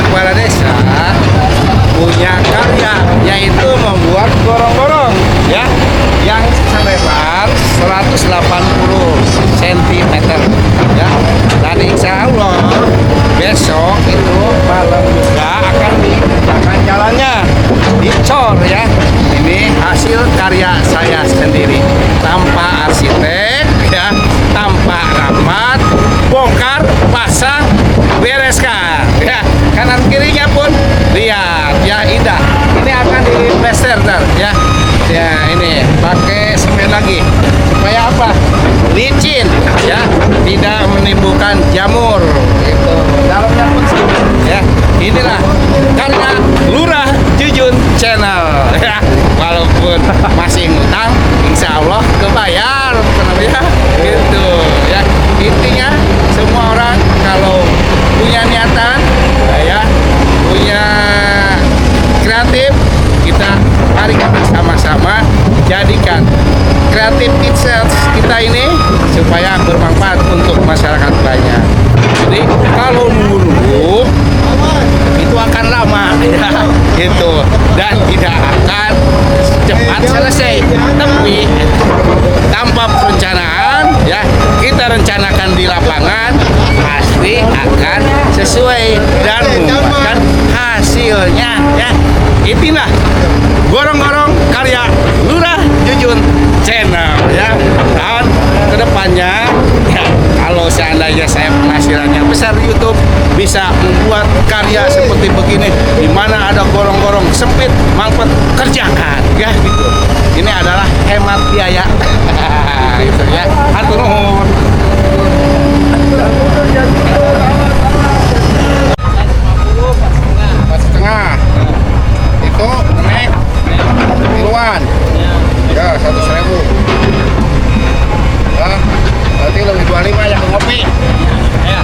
kepala desa punya karya, yaitu membuat gorong-gorong ya yang selebar 180 cm ya. Dan insya Allah besok itu malam juga akan dikerjakan jalannya, dicor ya. Ini hasil karya saya sendiri, tanpa arsitek ya, tanpa rapat, bongkar, pasang, bereskan ya. Kanan kirinya pun lihat ya, indah. Ini akan diplester ya. Ya ini pakai semen lagi supaya apa? Licin ya, tidak menimbulkan jamur gitu. Dalamnya pun ya. Inilah karya Lurah Jujun Channel ya. Walaupun masih ngutang, insya Allah kebayar ya gitu ya. Intinya semua orang kalau punya niatan ya, punya kreatif, kita mari kita sama-sama jadikan kreatif kita ini supaya bermanfaat untuk masyarakat banyak. Jadi kalau nunggu-nunggu itu akan lama ya gitu, dan tidak akan cepat selesai. Tapi tanpa perencanaan ya, kita rencanakan di lapangan pasti akan sesuai dan membuahkan hasilnya ya. Itulah gorong-gorong karya Lurah Jujun Channel ya. Dan kedepannya ya, kalau seandainya saya penghasilannya besar di YouTube, bisa membuat karya seperti begini, di mana ada gorong-gorong sempit, mampet, kerjakan ya gitu. Ini adalah hemat biaya gitu ya. Hatur nuhun. Setengah itu naik kiloan ya 100.000 ya, berarti lebih 25 yang ngopi ya.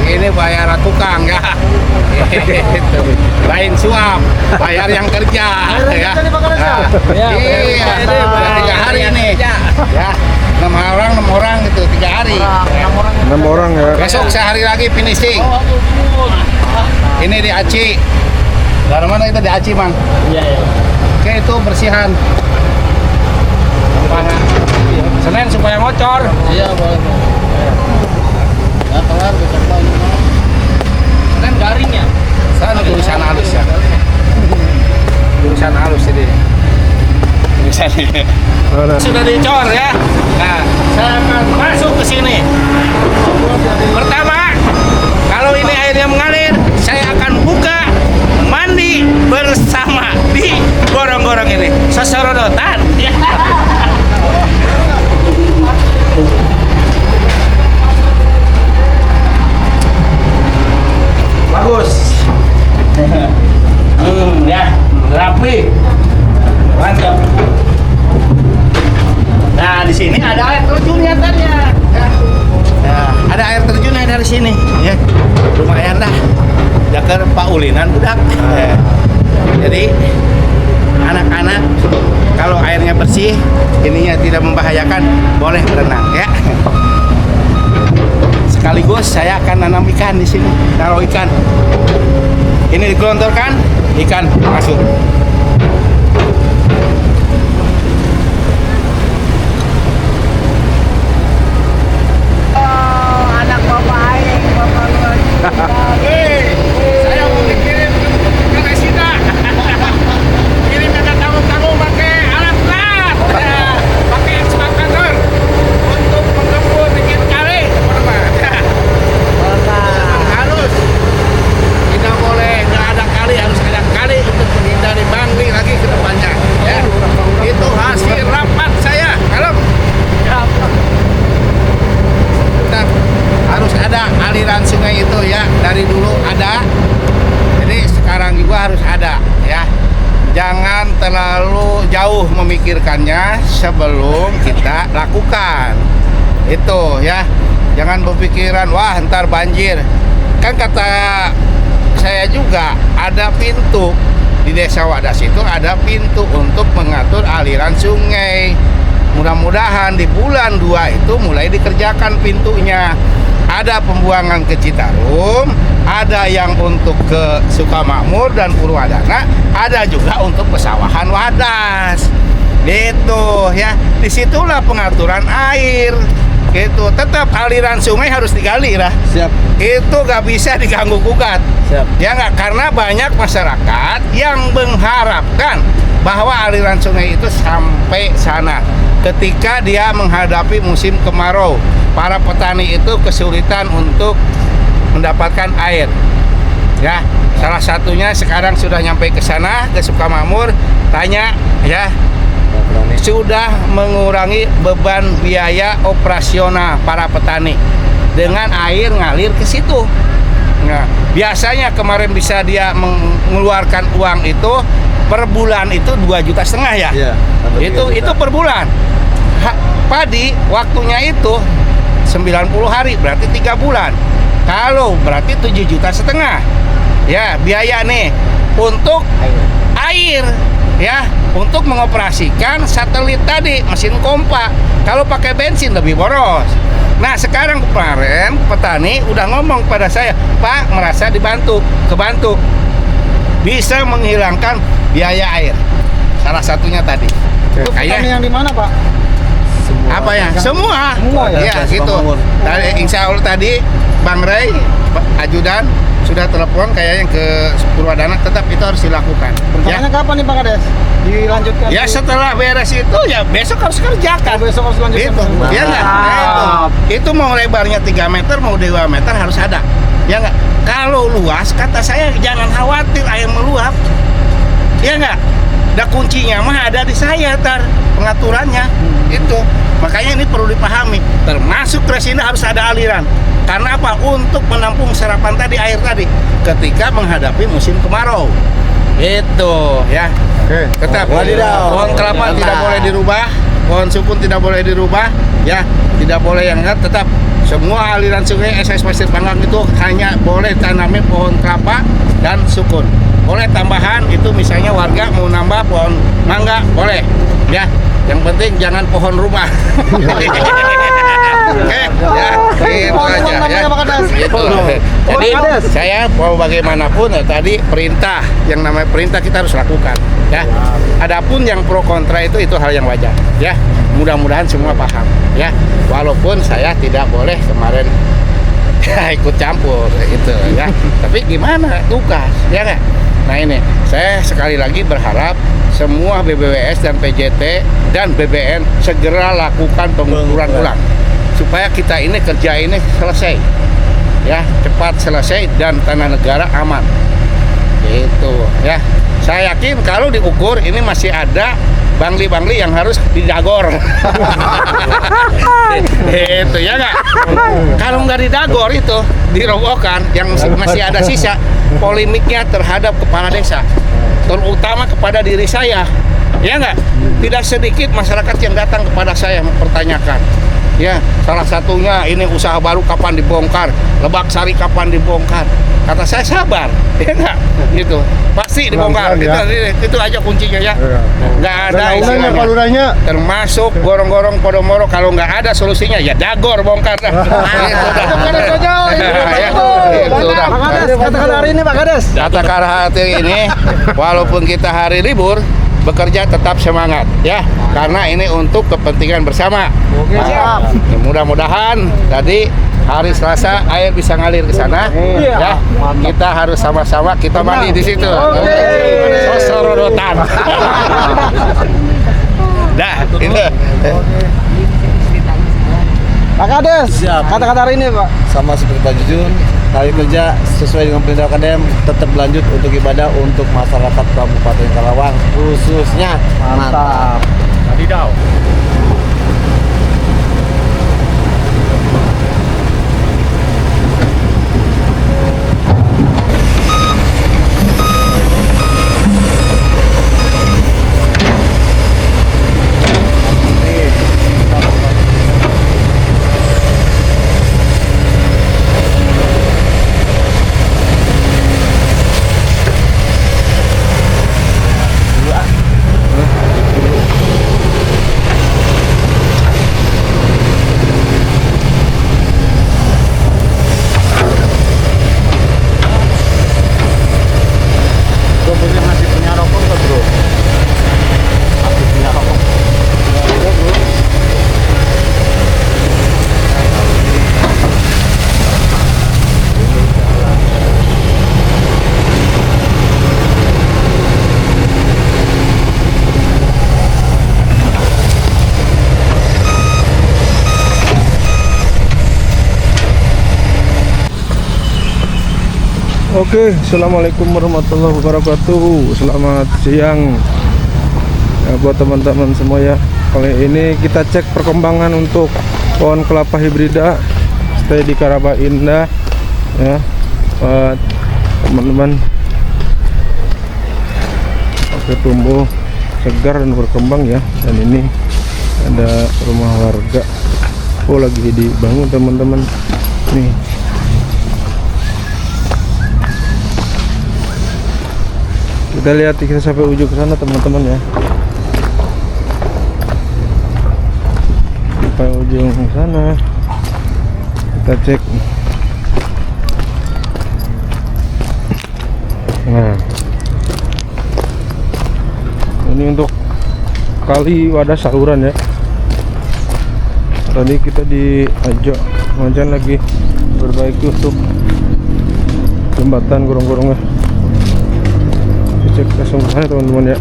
Ini bayar tukang ya. Gitu. Lain suap, bayar yang kerja ya. Nah, iya, 3 hari ini ya. 6 orang gitu, 3 hari. 6 orang ya. Besok sehari lagi finishing. Ini di Aci. Dari mana itu di Aci, Mang? Iya, iya. Oke, itu bersihan. Lapangan. Senin supaya ngocor. Iya, boleh. Ya, kelar besok pagi. Senin garingnya. Sana tulisan halus ya. Tulisan halus ini. Tulisannya. Sudah dicor ya. Nah, saya akan masuk ke sini. Pertama, kalau ini airnya mengalir, saya akan buka mandi bersama di gorong-gorong ini. Sesorodotan. Ya. Bagus. Ya, rapi. Mantap. Nah, di sini ada air terjun nyatanya. Nah, ada air terjunnya dari sini ya. Lumayan dah. Jakar paulinan budak. Jadi anak-anak kalau airnya bersih, ininya tidak membahayakan, boleh berenang ya. Sekaligus saya akan nanam ikan di sini. Taruh ikan. Ini digelontorkan, ikan masuk. Saya mau dikirim ke Resina. Kirim ke tamu-tamu pakai alat berat, pakai ekskavator untuk menggembur bikin kali. Halus. Tidak boleh nggak ada kali, harus ada kali untuk menghindari bangli lagi ke depannya. Ya, itu hasil rapat saya. Kalau tetap harus ada aliran sungai itu ya, dari dulu ada, jadi sekarang juga harus ada ya. Jangan terlalu jauh memikirkannya sebelum kita lakukan itu ya. Jangan berpikiran wah ntar banjir. Kan kata saya juga ada pintu di Desa Wadas, itu ada pintu untuk mengatur aliran sungai mudah-mudahan di bulan 2 itu mulai dikerjakan pintunya. Ada pembuangan ke Citarum, ada yang untuk ke Sukamakmur dan Purwadana, ada juga untuk pesawahan Wadas. Gitu ya. Disitulah pengaturan air. Gitu. Tetap aliran sungai harus digali lah. Siap. Itu gak bisa diganggu gugat. Siap. Ya nggak, karena banyak masyarakat yang mengharapkan bahwa aliran sungai itu sampai sana. Ketika dia menghadapi musim kemarau, para petani itu kesulitan untuk mendapatkan air. Ya, salah satunya sekarang sudah nyampe ke sana, ke Sukamakmur, tanya ya, sudah mengurangi beban biaya operasional para petani dengan air ngalir ke situ. Nah, biasanya kemarin bisa dia mengeluarkan uang itu per bulan itu 2,5 juta ya. Iya, Itu per bulan. Padi waktunya itu 90 hari, berarti 3 bulan. Kalau berarti 7,5 juta. Ya, biaya nih untuk air ya, untuk mengoperasikan satelit tadi, mesin pompa. Kalau pakai bensin lebih boros. Nah, sekarang kemarin petani udah ngomong pada saya, Pak, merasa kebantu. Bisa menghilangkan biaya air. Salah satunya tadi. Itu petani yang di mana, Pak? Apa ya? Semua ya, gitu. Insya Allah tadi Bang Ray, Ajudan sudah telepon kayaknya ke Purwadana, tetap itu harus dilakukan. Rencananya kapan nih Pak Kades? Dilanjutkan? Ya setelah beres itu ya besok harus kerjakan. Besok harus lanjutkan. Itu, ya nggak? Itu mau lebarnya 3 meter, mau 2 meter harus ada. Ya nggak? Kalau luas, kata saya jangan khawatir air meluap. Ya nggak? Ada kuncinya mah ada di saya, pengaturannya. Itu. Makanya ini perlu dipahami. Termasuk Tresinda harus ada aliran. Karena apa? Untuk menampung serapan tadi, air tadi, ketika menghadapi musim kemarau. Itu ya. Oke. Tetap pohon kelapa tidak boleh dirubah, pohon sukun tidak boleh dirubah, ya, tidak boleh yang enggak, tetap semua aliran sungai SS Pasir Panggang itu hanya boleh tanamin pohon kelapa dan sukun. Boleh tambahan itu misalnya warga mau nambah pohon mangga boleh, ya. Yang penting jangan pohon rumah. Oke, ya, itu aja ya. Gitu. Jadi saya mau bagaimanapun ya, tadi perintah, yang namanya perintah kita harus lakukan, ya. Adapun yang pro kontra itu hal yang wajar, ya. Mudah-mudahan semua paham, ya. Walaupun saya tidak boleh kemarin ikut campur itu, ya. Tapi gimana tugas, ya nggak? Nah ini, saya sekali lagi berharap semua BBWS dan PJT dan BBN segera lakukan pengukuran ulang supaya kita ini kerja ini selesai, ya, cepat selesai dan tanah negara aman. Gitu, ya. Saya yakin kalau diukur ini masih ada bangli-bangli yang harus didagor. Itu ya nggak? Kalau nggak didagor itu dirobohkan, yang masih ada sisa polemiknya terhadap kepala desa, terutama kepada diri saya, ya nggak? Tidak sedikit masyarakat yang datang kepada saya mempertanyakan, ya, salah satunya ini usaha baru kapan dibongkar, Lebak Sari kapan dibongkar. Kata saya sabar, ya nggak? Gitu, pasti dibongkar. Itu aja kuncinya ya. Nggak ada istilahnya. Termasuk gorong-gorong Podomoro, kalau nggak ada solusinya ya dagor bongkar dah. Itu dah. Katakan hari ini Pak Kades. Katakan hari ini, walaupun kita hari libur, bekerja tetap semangat, ya, karena ini untuk kepentingan bersama. Oke, siap. Mudah-mudahan tadi hari Selasa air bisa ngalir ke sana, ya. Kita harus sama-sama kita mandi di situ. Sosorodotan. Dah, itu. Pak Kades, kata-kata hari ini Pak. Sama seperti Pak Jujun, kami kerja sesuai dengan perintah KDM, tetap lanjut untuk ibadah untuk masyarakat Kabupaten Karawang khususnya. Mantap. Wadidaw. Oke, assalamualaikum warahmatullahi wabarakatuh. Selamat siang ya, buat teman-teman semua ya. Kali ini kita cek perkembangan untuk pohon kelapa hibrida stay di Karaba Indah ya, buat teman-teman. Oke, tumbuh segar dan berkembang ya. Dan ini ada rumah warga. Oh, lagi dibangun teman-teman. Nih. Kita lihat kita sampai ujung ke sana teman-teman ya. Sampai ujung ke sana. Kita cek. Nah. Ini untuk kali wadah saluran ya. Tadi kita diajak Macan lagi perbaiki untuk jembatan gorong-gorongnya. Cek kesungguhannya teman-teman ya.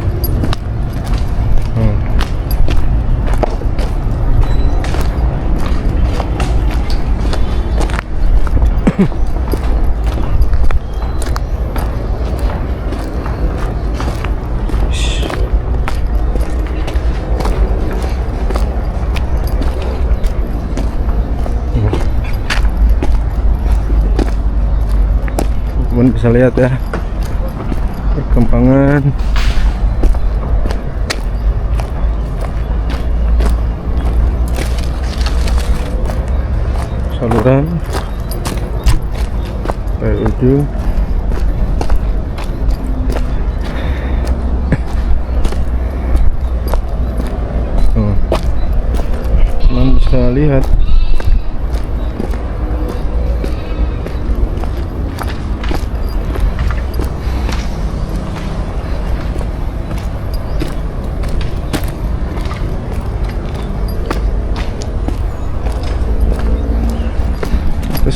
Teman bisa lihat ya perkembangan saluran sampai ujung. Teman bisa lihat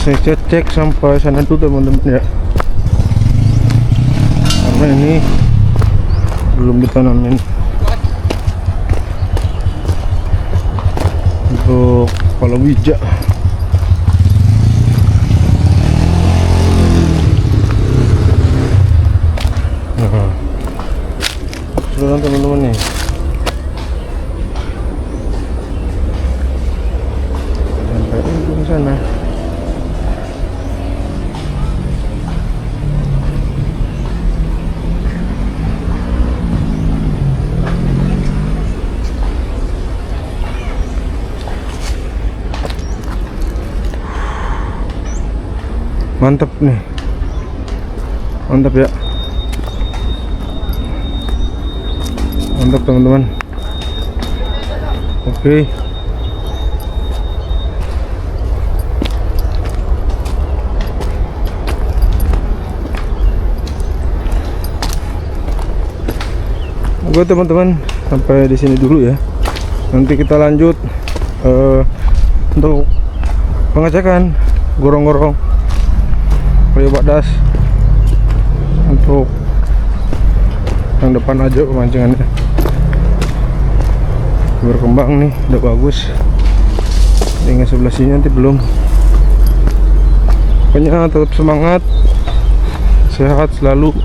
saya cek sampai sana dulu teman-teman ya, karena ini belum ditanamin untuk palawija. Nah, seluruh teman-teman nih. Sampai ujung sana. Mantap nih, mantap ya, mantap teman-teman. Oke, oke teman-teman, sampai di sini dulu ya. Nanti kita lanjut untuk pengecekan gorong-gorong Badas untuk yang depan aja pemancingannya berkembang nih, udah bagus. Tinggal sebelah sini nanti belum. Pokoknya tetap semangat, sehat selalu,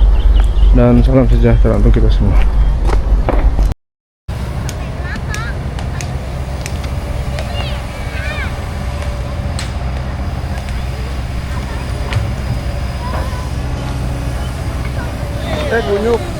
dan salam sejahtera untuk kita semua. Bunyuk.